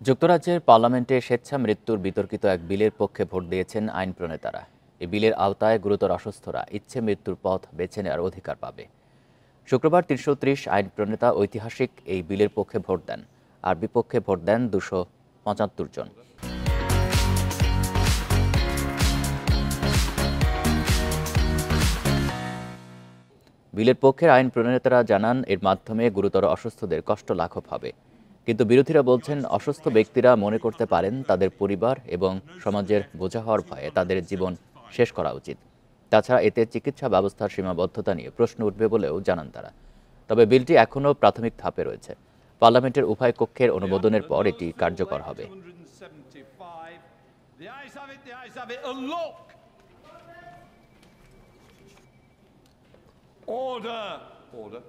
যুক্তরাজ্যের পার্লামেন্টে স্বেচ্ছা মৃত্যুর বিতর্কিত এক বিলের পক্ষে ভোট দিয়েছেন আইন প্রণেতারা। এই বিলের আওতায় গুরুতর অসুস্থরা ইচ্ছে মৃত্যুর পথ বেছে নেওয়ার অধিকার পাবে। শুক্রবার ৩৩০ আইন প্রণেতা ঐতিহাসিক এই বিলের পক্ষে ভোট দেন, আর বিপক্ষে ভোট দেন ২৭৫ জন। বিলের পক্ষের আইন প্রণেতারা জানান, এর মাধ্যমে গুরুতর অসুস্থদের কষ্ট লাঘব হবে। কিন্তু বিরোধীরা বলছেন, অসুস্থ ব্যক্তিরা মনে করতে পারেন তাদের পরিবার এবং সমাজের বোঝা হওয়ার ভয়ে তাদের জীবন শেষ করা উচিত। তাছাড়া এতে চিকিৎসা ব্যবস্থার সীমাবদ্ধতা নিয়ে প্রশ্ন উঠবে বলেও জানান তারা। তবে বিলটি এখনও প্রাথমিক ধাপে রয়েছে। পার্লামেন্টের উভয় কক্ষের অনুমোদনের পর এটি কার্যকর হবে। Order. Order.